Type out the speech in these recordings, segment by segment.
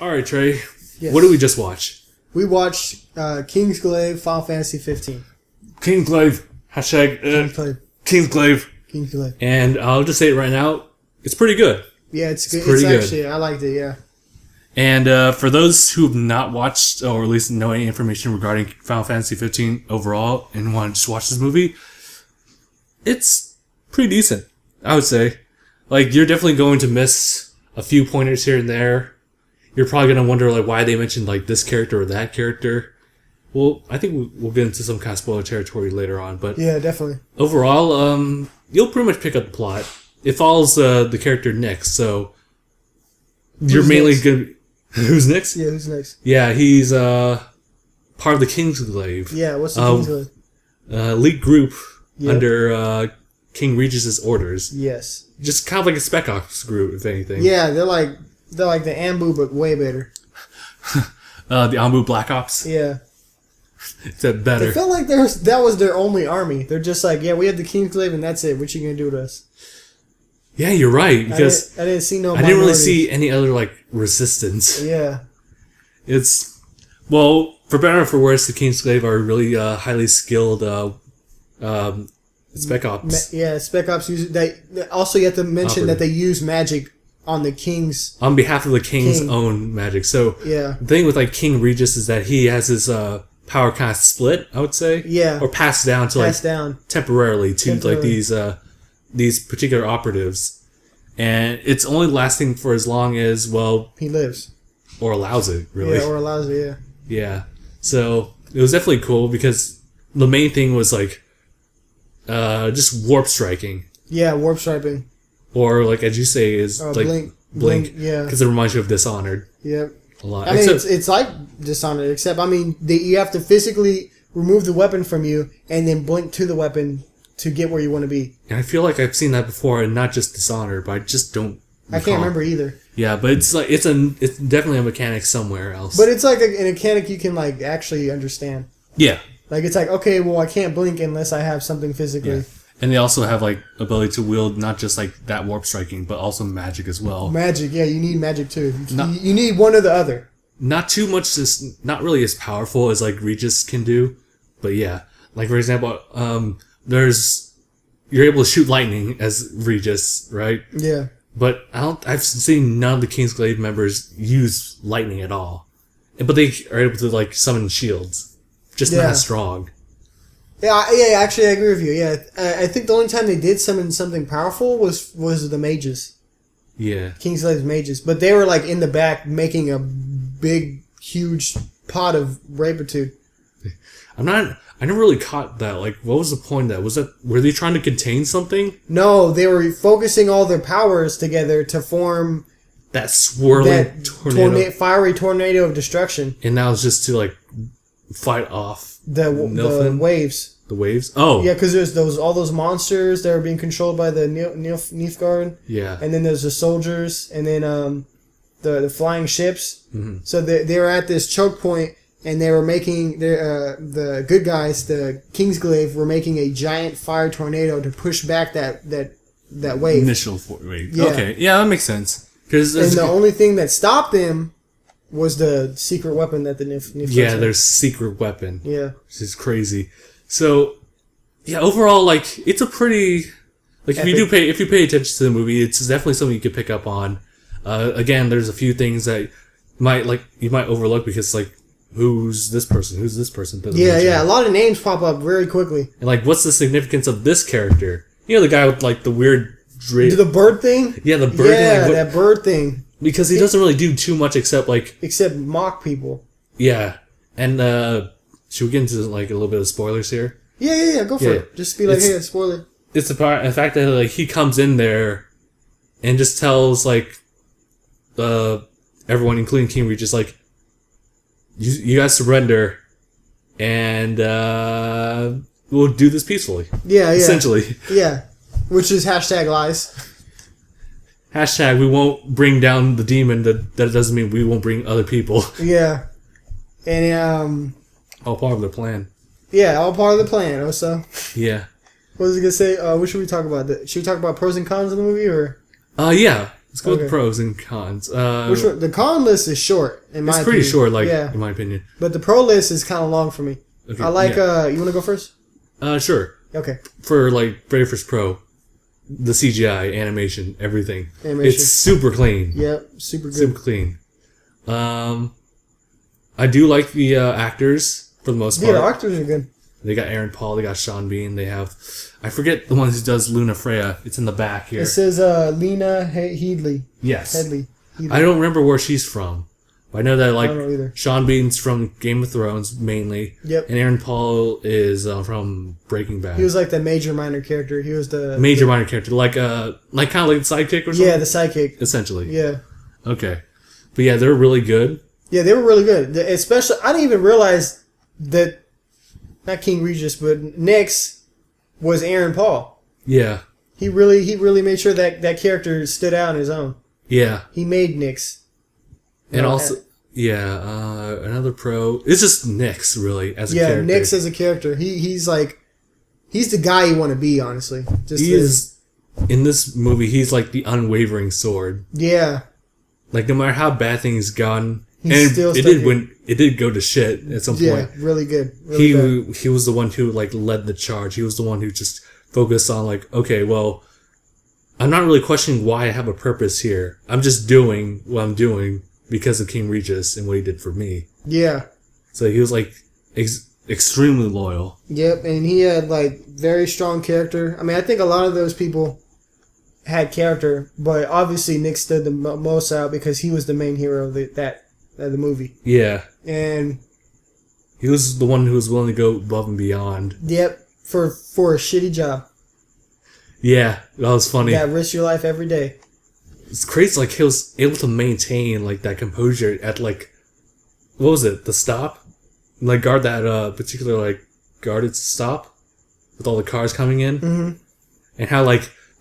All right, Trey. Yes. What did we just watch? We watched Kingsglaive, Final Fantasy 15. Kingsglaive. Hashtag Kingsglaive. Kingsglaive. And I'll just say it right now. It's pretty good. Yeah, it's good. Pretty good. Actually, I liked it, yeah. And for those who have not watched, or at least know any information regarding Final Fantasy 15 overall and want to just watch this movie, it's pretty decent, I would say. Like, you're definitely going to miss a few pointers here and there. You're probably going to wonder, like, why they mentioned, like, this character or that character. Well, I think we'll get into some kind of spoiler territory later on, but... Yeah, definitely. Overall, you'll pretty much pick up the plot. It follows the character Nyx, so... You're mainly going to... Who's Nyx? Yeah, who's next? Yeah, he's part of the Kingsglaive. Yeah, what's the Kingsglaive? Elite group under King Regis's orders. Yes. Just kind of like a Spec Ops group, if anything. Yeah, they're like the Ambu, but way better. The Ambu Black Ops. Yeah. Is that better? It felt like that was their only army. They're just like, yeah, we have the Kingsglaive and that's it. What you gonna do to us? Yeah, you're right. Because I didn't see no. I didn't really see any other like resistance. Yeah. It's for better or for worse, the Kingsglaive are really highly skilled Spec Ops. Spec Ops use also you have to mention that they use magic on the King's on behalf of the King's own magic. So yeah, the thing with like King Regis is that he has his power kind of split, I would say. Yeah. Or passed down temporarily to like these particular operatives. And it's only lasting for as long as he lives. Or allows it, really. Yeah, or allows it, yeah. Yeah. So it was definitely cool because the main thing was like just warp striking. Yeah, warp striking. Or like as you say is like blink. Yeah. Because it reminds you of Dishonored. Yep. A lot. I mean, it's like Dishonored, except I mean you have to physically remove the weapon from you and then blink to the weapon to get where you want to be. And I feel like I've seen that before, and not just Dishonored, but I just don't recall. I can't remember either. Yeah, but it's definitely a mechanic somewhere else. But it's like a mechanic you can like actually understand. Yeah. Like it's like, okay, well I can't blink unless I have something physically. Yeah. And they also have like ability to wield not just like that warp striking, but also magic as well. Magic, yeah, you need magic too. You need one or the other. Not too much, not really as powerful as like Regis can do, but yeah. Like for example, you're able to shoot lightning as Regis, right? Yeah. But I've seen none of the Kingsglaive members use lightning at all. But they are able to like summon shields. Just not as strong. Yeah, actually I agree with you. Yeah. I think the only time they did summon something powerful was the mages. Yeah. Kingsglaive's mages. But they were like in the back making a big, huge pot of rapitude. I never really caught that. Like, what was the point of that? Were they trying to contain something? No, they were focusing all their powers together to form that swirling fiery tornado of destruction. And now it's just to like fight off the waves. The waves? Oh. Yeah, because there's all those monsters that are being controlled by the Nilfgaard. Yeah. And then there's the soldiers, and then the flying ships. Mm-hmm. So they were at this choke point, and they were making the good guys, the Kingsglaive, were making a giant fire tornado to push back that wave. Initial wave. Yeah. Okay, yeah, that makes sense. And the only thing that stopped them was the secret weapon that the Nilfgaard had. Their secret weapon. Yeah, which is crazy. So, yeah, overall, like it's a pretty like if you pay attention to the movie, it's definitely something you could pick up on. Again, there's a few things that you might overlook because like. Who's this person? Who's this person? Yeah. A lot of names pop up very quickly. And like, what's the significance of this character? You know, the guy with like the weird the bird thing. Yeah, the bird thing. Yeah, that bird thing. Because he doesn't really do too much except mock people. Yeah, and should we get into like a little bit of spoilers here? Yeah. Go for it. Just be like, hey, spoiler. It's the fact that like he comes in there, and just tells like, everyone, including King Regis, like. You guys surrender, and we'll do this peacefully. Yeah. Essentially. Yeah. Which is #lies. We won't bring down the demon. That doesn't mean we won't bring other people. Yeah. And all part of the plan. Yeah, all part of the plan, also. Yeah. What was I going to say? What should we talk about? Should we talk about pros and cons of the movie, or? Yeah. Let's go with pros and cons. Which one? The con list is short, in my opinion. It's pretty short, in my opinion. But the pro list is kind of long for me. Okay, I like, you want to go first? Sure. Okay. For, very first pro, the CGI, animation, everything. It's super clean. Yep, super good. Super clean. I do like the actors, for the most part. Yeah, the actors are good. They got Aaron Paul, they got Sean Bean, they have... I forget the one who does Luna Freya. It's in the back here. It says Lena Headley. Yes. Headley. I don't remember where she's from. But I know that, I don't know either. Sean Bean's from Game of Thrones, mainly. Yep. And Aaron Paul is from Breaking Bad. He was like the major minor character. He was the... minor character. Kind of like the sidekick or something? Yeah, the sidekick. Essentially. Yeah. Okay. But yeah, they're really good. Yeah, they were really good. Especially, I didn't even realize that, not King Regis, but Nyx was Aaron Paul. Yeah. He really made sure that character stood out on his own. Yeah. He made Nyx. And also, another pro. It's just Nyx, really, as a character. Yeah, Nyx as a character. He's the guy you want to be, honestly. In this movie, he's like the unwavering sword. Yeah. Like, no matter how bad things gone, it did go to shit at some point. Yeah, really good. Really he was the one who led the charge. He was the one who just focused on okay, well, I'm not really questioning why I have a purpose here. I'm just doing what I'm doing because of King Regis and what he did for me. Yeah. So he was extremely loyal. Yep, and he had very strong character. I mean, I think a lot of those people had character, but obviously Nick stood the most out because he was the main hero of the movie. Yeah. And he was the one who was willing to go above and beyond. Yep, for a shitty job. Yeah, that was funny. Yeah, risk your life every day. It's crazy, he was able to maintain, that composure at, what was it, the stop? Guard that, particular, guarded stop with all the cars coming in. Mm-hmm. And how,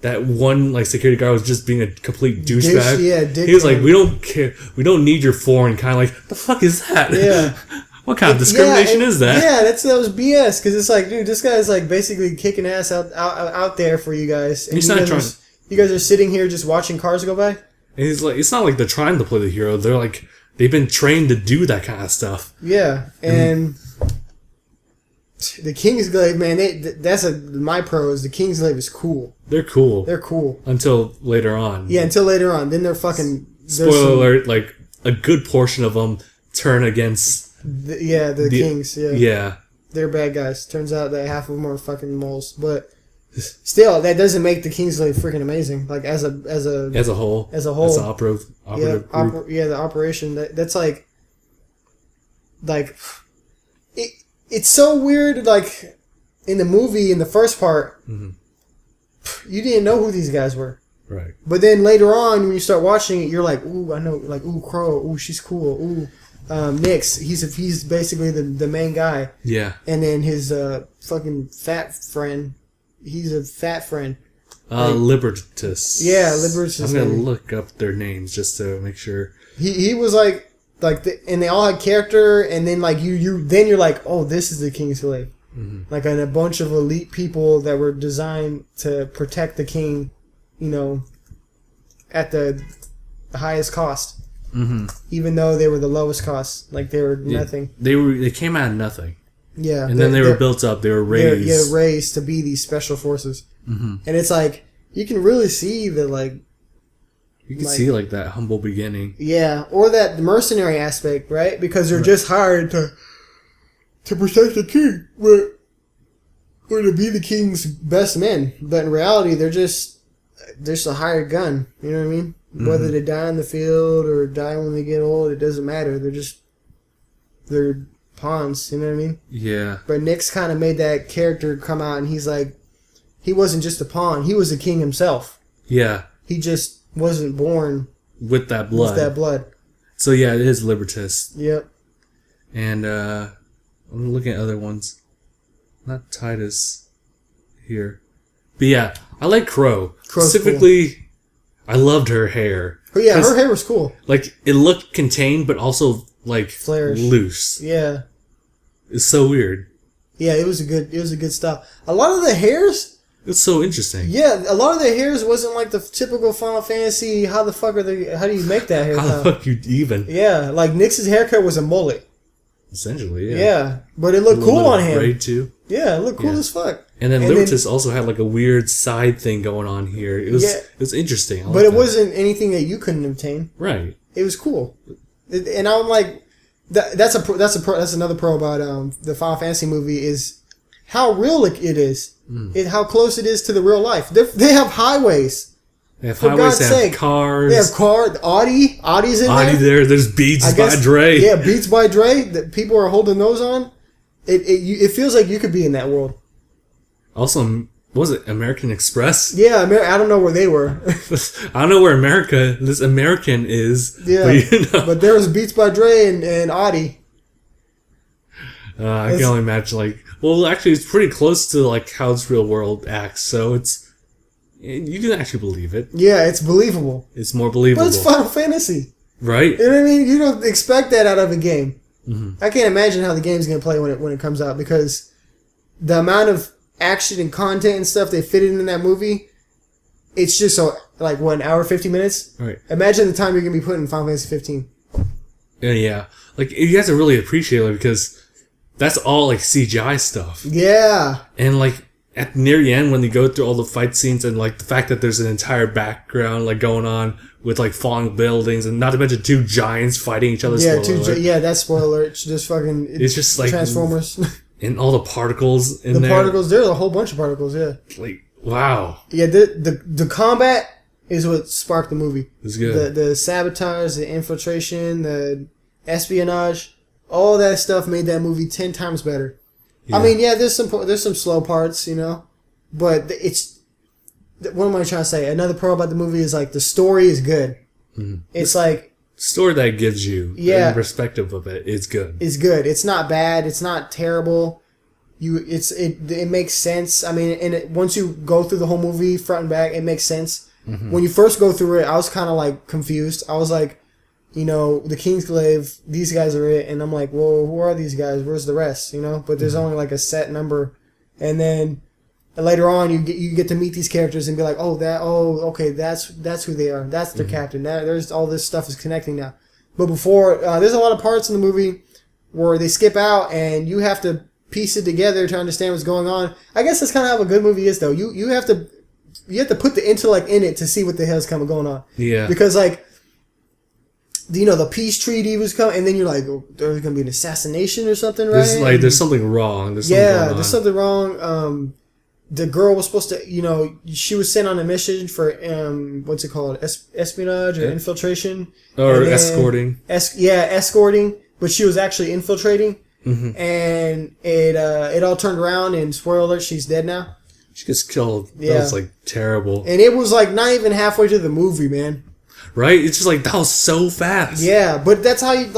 that one, security guard was just being a complete douchebag. Yeah, he was we don't care. We don't need your foreign kind. The fuck is that? Yeah. What kind of discrimination is that? Yeah, that was BS. Because it's dude, this guy's basically kicking ass out there for you guys. And he's not trying. You guys are sitting here just watching cars go by? And he's it's not they're trying to play the hero. They're they've been trained to do that kind of stuff. Yeah, and the Kingsglaive, man, that's my pros. The Kingsglaive is cool. They're cool. They're cool. Until later on. Yeah, until later on. Then they're fucking... Spoiler alert, a good portion of them turn against... the Kings, yeah. Yeah. They're bad guys. Turns out that half of them are fucking moles. But still, that doesn't make the Kingsglaive freaking amazing. As a whole. As an operative group. The operation. That's it's so weird, in the movie, in the first part, mm-hmm. You didn't know who these guys were. Right. But then later on, when you start watching it, you're ooh, I know, ooh, Crow, ooh, she's cool, ooh, Nyx, he's basically the main guy. Yeah. And then his fucking fat friend, he's a fat friend. Libertus. Yeah, Libertus. I'm gonna look up their names just to make sure. He was and they all had character, and then you're oh, this is the Kingsglaive. Mm-hmm. And a bunch of elite people that were designed to protect the king, at the highest cost. Mm-hmm. Even though they were the lowest cost, they were nothing. They came out of nothing. Yeah, and then they were built up. They were raised. Raised to be these special forces. Mm-hmm. And it's you can really see that you can see that humble beginning. Yeah, or that mercenary aspect, right? Because they're just hired to protect the king, or to be the king's best men. But in reality, they're just a hired gun. You know what I mean? Mm-hmm. Whether they die in the field or die when they get old, it doesn't matter. They're pawns. You know what I mean? Yeah. But Nyx kind of made that character come out, and he's he wasn't just a pawn. He was the king himself. Yeah. He just wasn't born with that blood. So yeah, it is Libertas. Yep. And I'm looking at other ones. Not Titus here. But yeah, I like Crow. Crow's specifically, cool. I loved her hair. Oh yeah, her hair was cool. It looked contained, but also flares, loose. Yeah. It's so weird. Yeah, it was a good style. A lot of the hairs It's so interesting. Yeah, a lot of their hairs wasn't like the typical Final Fantasy. How the fuck are they? How do you make that haircut? How the fuck you even? Yeah, like Nyx's haircut was a mullet. Essentially, yeah. Yeah, but it looked cool on him. Braid too. Yeah, it looked cool as fuck. And then Libertas also had like a weird side thing going on here. It was interesting. But it wasn't anything that you couldn't obtain. Right. It was cool. And I'm like, that's another pro about the Final Fantasy movie is how real it is. How close it is to the real life. They have highways. They have highways, they have cars. They have Audi's in there. There's Beats by Dre. Yeah, Beats by Dre. That people are holding those on. It feels like you could be in that world. Also, what was it American Express? Yeah, I don't know where they were. I don't know where this American is. Yeah, but there was Beats by Dre and Audi. I can only imagine, well, actually, it's pretty close to, how its real world acts, so you can actually believe it. Yeah, it's believable. It's more believable. But it's Final Fantasy. Right? You know what I mean? You don't expect that out of a game. Mm-hmm. I can't imagine how the game's going to play when it comes out, because the amount of action and content and stuff they fit in that movie, it's just so, an hour, 50 minutes? Right. Imagine the time you're going to be putting in Final Fantasy 15. Yeah. You have to really appreciate it, because that's all, CGI stuff. Yeah. And, at near the end, when they go through all the fight scenes and, the fact that there's an entire background, going on with, falling buildings, and not to mention two giants fighting each other. Yeah, that's spoiler alert. It's just fucking... It's just, Transformers. And all the particles in there. The particles, there's a whole bunch of particles, yeah. Wow. Yeah, the combat is what sparked the movie. It's good. The sabotage, the infiltration, the espionage, all that stuff made that movie 10 times better. Yeah. I mean, there's some slow parts, but it's... What am I trying to say? Another pro about the movie is, the story is good. Mm-hmm. It's story that gives you the perspective of it is good. It's good. It's not bad. It's not terrible. It makes sense. I mean, once you go through the whole movie front and back, it makes sense. Mm-hmm. When you first go through it, I was kind of confused. I was like, the Kingsglaive, these guys are it, and I'm like, well, who are these guys? Where's the rest? But there's only a set number, and then later on you get to meet these characters and be like, okay, that's who they are. That's their captain. There's all this stuff is connecting now. But before, there's a lot of parts in the movie where they skip out and you have to piece it together to understand what's going on. I guess that's kind of how a good movie is, though. You have to put the intellect in it to see what the hell's kind of going on. Yeah. Because the peace treaty was coming, and then you're like, there's gonna be an assassination or something, right? There's something wrong. There's something wrong. The girl was supposed to, she was sent on a mission for, what's it called? Espionage or infiltration? Or escorting. Escorting. But she was actually infiltrating. Mm-hmm. And it all turned around, and spoiler alert, she's dead now. She gets killed. Yeah. That was, terrible. And it was, not even halfway to the movie, man. Right? It's just, that was so fast. Yeah, but that's how you,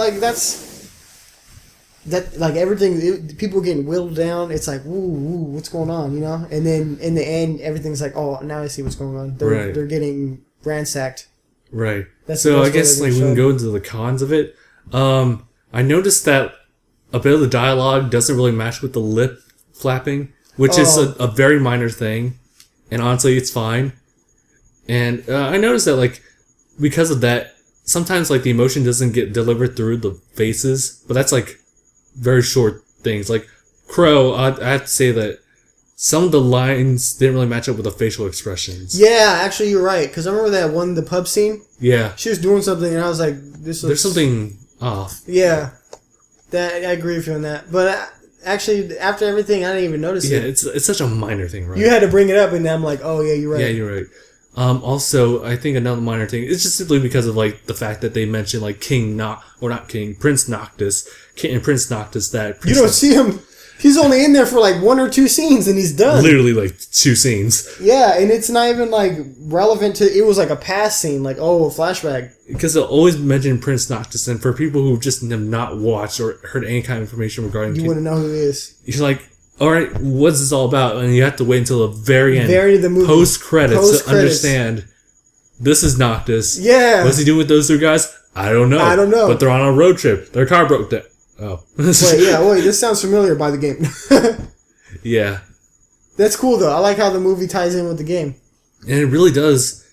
everything, people getting whittled down. It's like, ooh, what's going on, And then in the end, everything's like, oh, now I see what's going on. They're getting ransacked. Right. So I guess we can go into the cons of it. I noticed that a bit of the dialogue doesn't really match with the lip flapping, which is a very minor thing, and honestly, it's fine. And I noticed that because of that, sometimes the emotion doesn't get delivered through the faces, but that's very short things. Crow, I have to say that some of the lines didn't really match up with the facial expressions. Yeah, actually, you're right. Because I remember that one, the pub scene. Yeah. She was doing something, and I was like, there's something off. Yeah. I agree with you on that. But actually, after everything, I didn't even notice it. Yeah, it's such a minor thing, right? You had to bring it up, and I'm like, oh, yeah, you're right. Yeah, you're right. Also, I think another minor thing is just simply because of the fact that they mentioned Prince Noctis, King and Prince Noctis. That Prince you don't see him. He's only in there for 1 or 2 scenes, and he's done. Literally 2 scenes. Yeah, and it's not even relevant to. It was a past scene, a flashback. Because they'll always mention Prince Noctis, and for people who just have not watched or heard any kind of information regarding, you wouldn't know who he is. You're like, all right, what's this all about? And you have to wait until the very end, the movie, post credits to understand. This is Noctis. Yeah. What's he doing with those 2 guys? I don't know. But they're on a road trip. Their car broke down. Oh. Wait, this sounds familiar by the game. Yeah. That's cool though. I like how the movie ties in with the game. And it really does.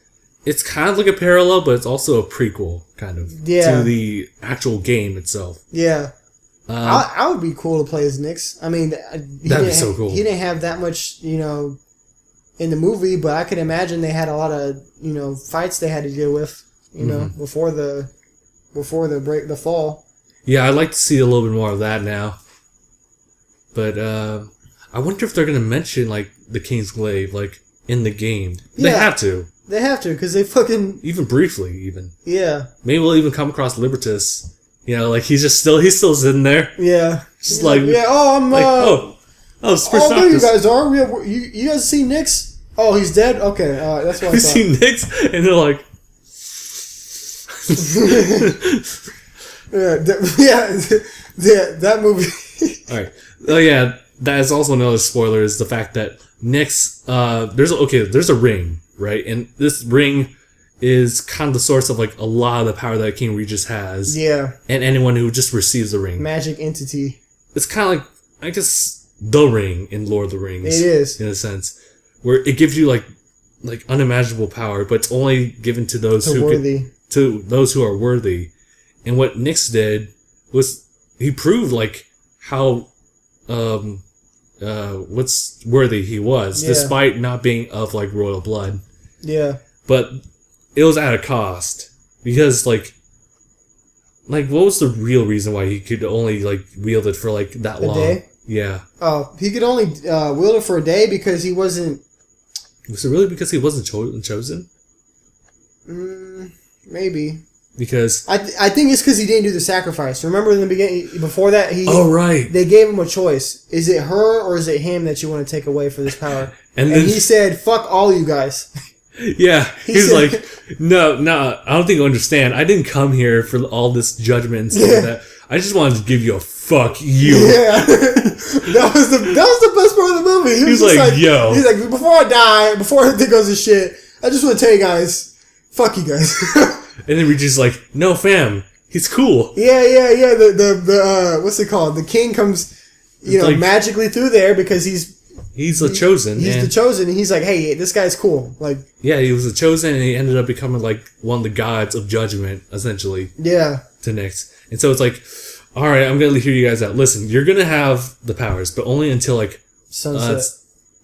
It's kind of like a parallel, but it's also a prequel, kind of, to the actual game itself. Yeah. I would be cool to play as Nyx. I mean, that'd be so cool. He didn't have that much, in the movie, but I could imagine they had a lot of, fights they had to deal with, before the fall. Yeah, I'd like to see a little bit more of that now. But I wonder if they're going to mention, like, the Kingsglaive, like, in the game. They have to. They have to, because they fucking... Even briefly, even. Yeah. Maybe we'll even come across Libertas. Like, he's still sitting there. Yeah. Just like... Yeah, I'm... Like, there you guys are. You guys see Nyx? Oh, he's dead? Okay, that's what I thought. You see Nyx? And they're like... that movie... Alright. Oh, yeah. That is also another spoiler, is the fact that Nyx... there's a ring, right? And this ring is kind of the source of, like, a lot of the power that King Regis has. Yeah. And anyone who just receives the ring. Magic entity. It's kind of like, I guess, the ring in Lord of the Rings. It is. In a sense. Where it gives you, like unimaginable power, but it's only given to those to those who are worthy. And what Nyx did was he proved, like, how what's worthy he was, despite not being of, like, royal blood. Yeah. But it was at a cost, because like what was the real reason why he could only, like, wield it for, like, that long? A day? Yeah. Oh, he could only wield it for a day because he wasn't... Was it really because he wasn't chosen? Maybe. Because... I think it's because he didn't do the sacrifice. Remember in the beginning, before that, right. They gave him a choice. Is it her or is it him that you want to take away for this power? and he said, fuck all you guys. Yeah, he's like, no, I don't think you understand. I didn't come here for all this judgment and stuff like that. I just wanted to give you a fuck you. Yeah, that was the best part of the movie. He was like, yo. He's like, before I die, before everything goes to shit, I just want to tell you guys, fuck you guys. And then we're just like, no, fam, he's cool. Yeah. The what's it called? The king comes, magically through there because he's the chosen. He's the chosen, and he's like, hey, this guy's cool. Like, yeah, he was the chosen, and he ended up becoming, like, one of the gods of judgment, essentially. Yeah. To Nyx. And so it's like, all right, I'm going to hear you guys out. Listen, you're going to have the powers, but only until, like... Sunset.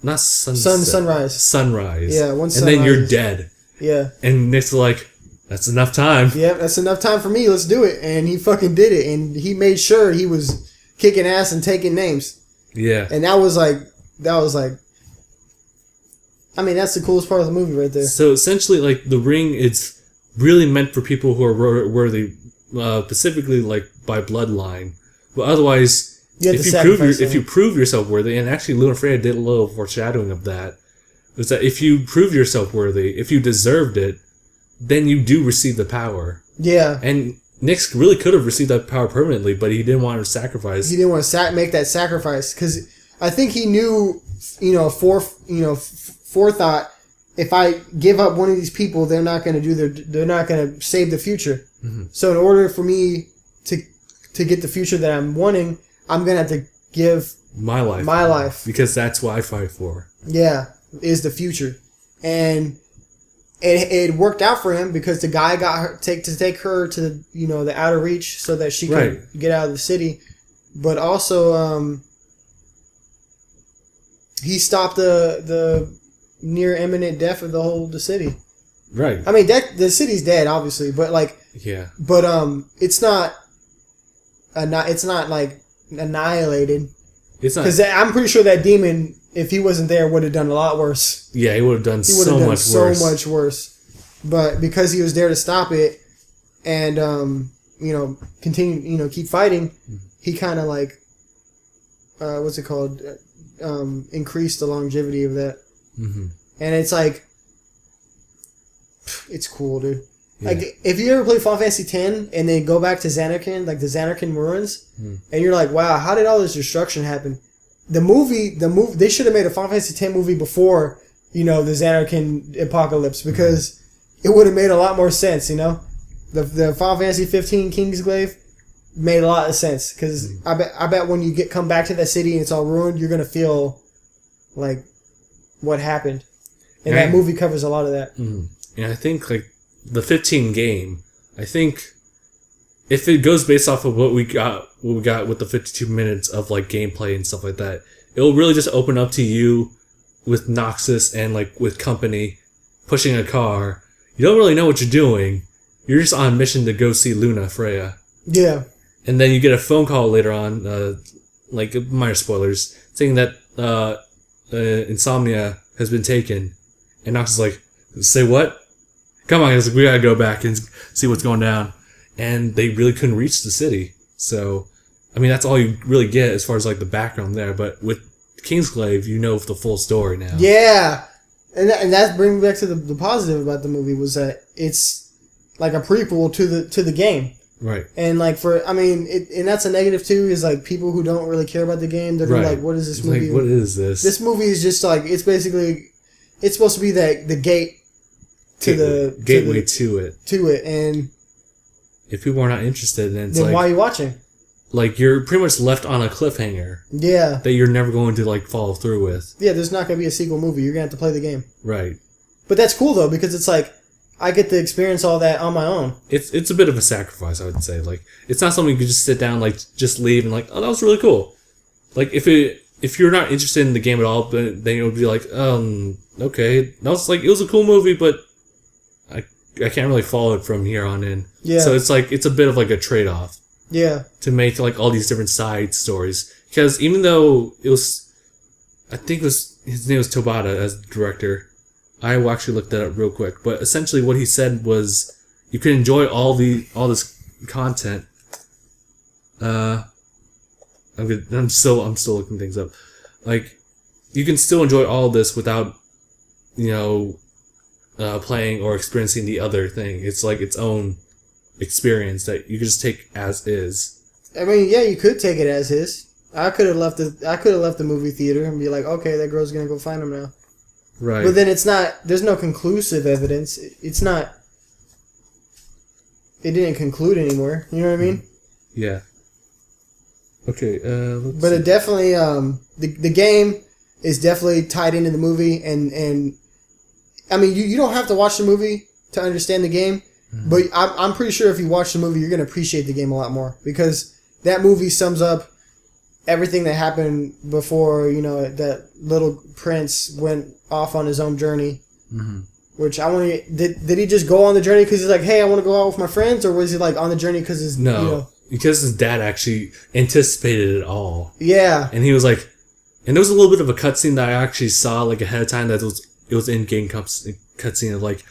Not sunset. Sunrise. Sunrise. Yeah, once sunrise. And then you're dead. Yeah. And Nyx is like, that's enough time. Yeah, that's enough time for me. Let's do it. And he fucking did it. And he made sure he was kicking ass and taking names. Yeah. And that was like... I mean, that's the coolest part of the movie right there. So essentially, like, the ring is really meant for people who are worthy, specifically, like, by bloodline. But otherwise, if you prove yourself worthy, and actually Lunafreya did a little foreshadowing of that, was that if you prove yourself worthy, if you deserved it, then you do receive the power. Yeah. And Nyx really could have received that power permanently, but he didn't want to sacrifice. He didn't want to make that sacrifice, because I think he knew, forethought. If I give up one of these people, they're not going to save the future. Mm-hmm. So in order for me to get the future that I'm wanting, I'm going to have to give my life. Because that's what I fight for. Yeah, is the future. And it worked out for him because the guy got her to take her to the outer reach so that she could get out of the city. But also he stopped the near imminent death of the city. Right. I mean, the city's dead, obviously, but like, yeah. But it's not like annihilated. It's not, because I'm pretty sure that demon, if he wasn't there, would have done a lot worse. Yeah, he would have done so much worse. But because he was there to stop it, and continue, keep fighting, he kind of like, what's it called? Increased the longevity of that. Mm-hmm. And it's like, it's cool, dude. Yeah. Like, if you ever play Final Fantasy X and then go back to Zanarkand, like the Zanarkand ruins, and you're like, wow, how did all this destruction happen? The movie, they should have made a Final Fantasy X movie before, the Zanarkand apocalypse, because it would have made a lot more sense, The Final Fantasy 15 Kingsglaive made a lot of sense, because I bet when you come back to that city and it's all ruined, you're gonna feel like what happened. And that movie covers a lot of that. Mm-hmm. And I think like the 15 game, I think if it goes based off of what we got with the 52 minutes of like gameplay and stuff like that, it'll really just open up to you with Noxus and like with company pushing a car. You don't really know what you're doing. You're just on a mission to go see Luna Freya. Yeah. And then you get a phone call later on, like minor spoilers, saying that Insomnia has been taken. And Nox is like, say what? Come on, guys, we gotta go back and see what's going down. And they really couldn't reach the city. So, I mean, that's all you really get as far as like the background there. But with Kingsglaive, you know the full story now. Yeah. And that brings me back to the positive about the movie was that it's like a prequel to the game. Right. And like and that's a negative too, is like people who don't really care about the game, they're like, what is this movie? Like, what is this? This movie is just like, it's basically, it's supposed to be the gate to gateway to it. And if people are not interested, then why are you watching? Like, you're pretty much left on a cliffhanger. Yeah. That you're never going to like follow through with. Yeah, there's not going to be a sequel movie. You're going to have to play the game. Right. But that's cool though, because it's like, I get to experience all that on my own. It's a bit of a sacrifice, I would say. Like, it's not something you could just sit down, like, just leave and like, oh, that was really cool. Like, if you're not interested in the game at all, then it would be like, okay. No, it's like, it was a cool movie, but I can't really follow it from here on in. Yeah. So it's like, it's a bit of like a trade-off. Yeah. To make like all these different side stories. Because even though it was, I think his name was Tobata as the director. I will actually look that up real quick. But essentially what he said was you can enjoy all this content. I'm still looking things up. Like, you can still enjoy all this without, playing or experiencing the other thing. It's like its own experience that you can just take as is. I mean, yeah, you could take it as is. I could have left the movie theater and be like, okay, that girl's gonna go find him now. Right. But then it's not. There's no conclusive evidence. It's not. It didn't conclude anymore. You know what I mean? Yeah. Okay. But it definitely the game is definitely tied into the movie, and I mean you don't have to watch the movie to understand the game, but I'm pretty sure if you watch the movie, you're gonna appreciate the game a lot more because that movie sums up everything that happened before, that little prince went off on his own journey. Mm-hmm. Which I want to... Did he just go on the journey because he's like, hey, I want to go out with my friends? Or was he like on the journey because his... No, because his dad actually anticipated it all. Yeah. And he was like... And there was a little bit of a cutscene that I actually saw like ahead of time that it was in-game cutscene of like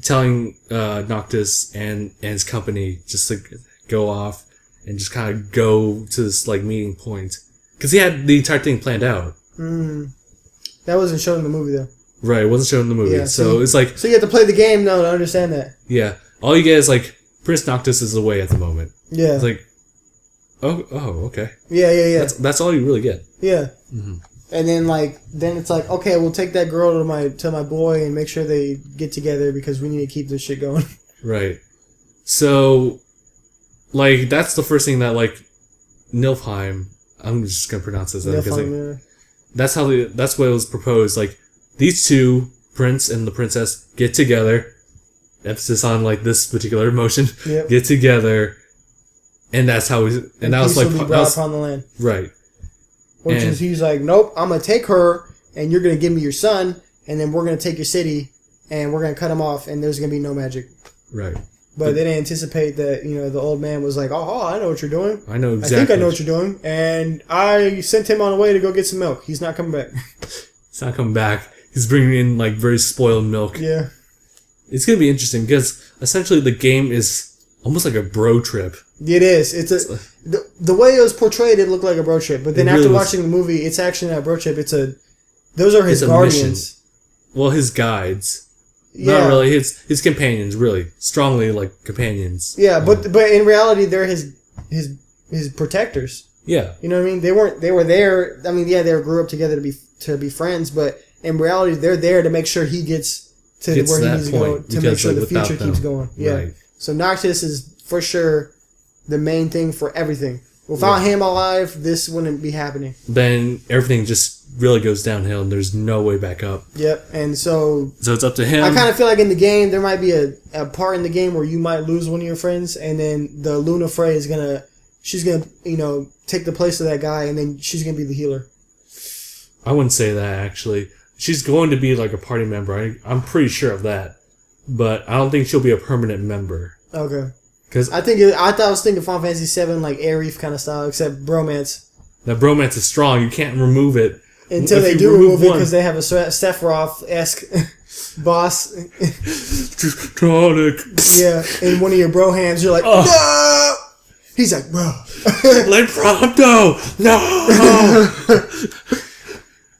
telling Noctis and his company just to go off and just kind of go to this like meeting point. Because he had the entire thing planned out. That wasn't shown in the movie though. Right, it wasn't shown in the movie. Yeah, so it's like... So you have to play the game now to understand that. Yeah. All you get is like, Prince Noctis is away at the moment. Yeah. It's like, oh, okay. Yeah. That's all you really get. Yeah. Mm-hmm. And then it's like, okay, we'll take that girl to my boy and make sure they get together because we need to keep this shit going. Right. So, like, that's the first thing that, like, Niflheim, I'm just going to pronounce this because that's what it was proposed. Like, these two, Prince and the Princess, get together. Emphasis on, like, this particular emotion. Yep. Get together. And that's how and that was like... Will be brought upon the land. Right. Which is, he's like, nope, I'm going to take her, and you're going to give me your son, and then we're going to take your city, and we're going to cut him off, and there's going to be no magic. Right. But they didn't anticipate that, the old man was like, oh, I know what you're doing. I know exactly. I think I know what you're doing. And I sent him on the way to go get some milk. He's not coming back. He's not coming back. He's bringing in, like, very spoiled milk. Yeah. It's going to be interesting because essentially the game is almost like a bro trip. It is. The way it was portrayed, it looked like a bro trip. But then after watching the movie, it's actually not a bro trip. Those are his guardians. Mission. Well, his guides. Yeah. Not really. His companions, really. Strongly, like, companions. Yeah, but in reality, they're his protectors. Yeah. You know what I mean? They were there. I mean, yeah, they grew up together to be friends, but in reality, they're there to make sure he gets where he needs to go to make sure the future keeps going. Yeah. Right. So Noctis is for sure the main thing for everything. Without him alive, this wouldn't be happening. Then everything just really goes downhill and there's no way back up. Yep, and so it's up to him. I kind of feel like in the game there might be a part in the game where you might lose one of your friends, and then the Luna Frey is she's gonna take the place of that guy, and then she's gonna be the healer. I wouldn't say that actually. She's going to be like a party member. I'm pretty sure of that, but I don't think she'll be a permanent member. Okay. Because I was thinking Final Fantasy VII like Aerith kind of style, except bromance. That bromance is strong. You can't remove it until they do remove it because they have a Sephiroth-esque boss. Yeah, in one of your bro hands, you're like, no! He's like, bro. Like Prompto! No!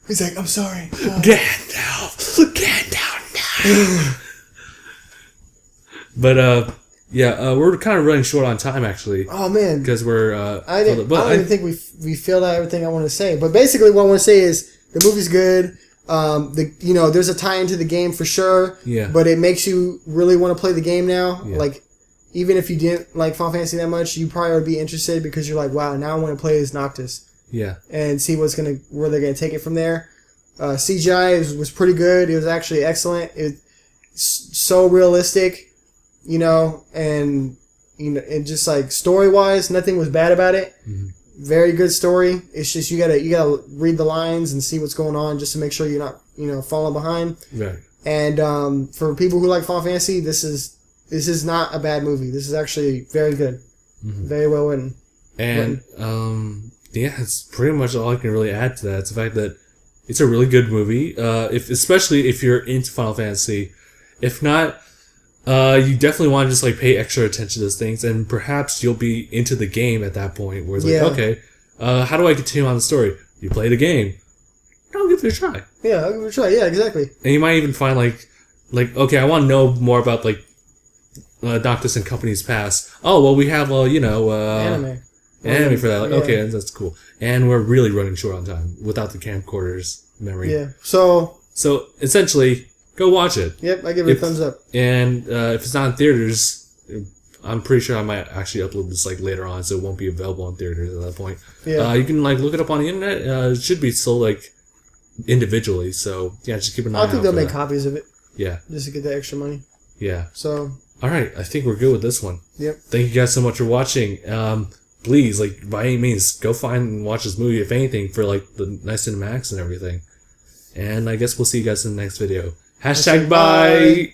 He's like, I'm sorry. No. Get down now. But, we're kind of running short on time, actually. Oh, man. Because we're... I don't even think we filled out everything I want to say. But basically what I want to say is the movie's good. There's a tie into the game for sure. Yeah. But it makes you really want to play the game now. Yeah. Like, even if you didn't like Final Fantasy that much, you probably would be interested because you're like, wow, now I want to play as Noctis. Yeah. And see where they're going to take it from there. CGI was pretty good. It was actually excellent. It's so realistic, and just like story-wise, nothing was bad about it. Mm-hmm. Very good story. It's just you gotta read the lines and see what's going on just to make sure you're not falling behind. Right. And for people who like Final Fantasy, this is not a bad movie. This is actually very good. Mm-hmm. Very well written. And it's pretty much all I can really add to that. It's the fact that it's a really good movie. Especially if you're into Final Fantasy. If not, you definitely want to just like pay extra attention to those things, and perhaps you'll be into the game at that point where it's like, okay, how do I continue on the story? You play the game. I'll give it a try. Yeah, I'll give it a try. Yeah, exactly. And you might even find like okay, I want to know more about like Noctis and Company's past. Oh well, we have anime for that. Like, okay, that's cool. And we're really running short on time without the camcorders memory. Yeah. So essentially, go watch it. Yep, I give it a thumbs up. And if it's not in theaters, I'm pretty sure I might actually upload this like later on, so it won't be available in theaters at that point. Yeah. You can like look it up on the internet. It should be sold like individually. So yeah, just keep an eye out. I think they'll make copies of it. Yeah. Just to get the extra money. Yeah. So. All right, I think we're good with this one. Yep. Thank you guys so much for watching. Please, like, by any means, go find and watch this movie, if anything, for, like, the nice cinematics and everything. And I guess we'll see you guys in the next video. #bye!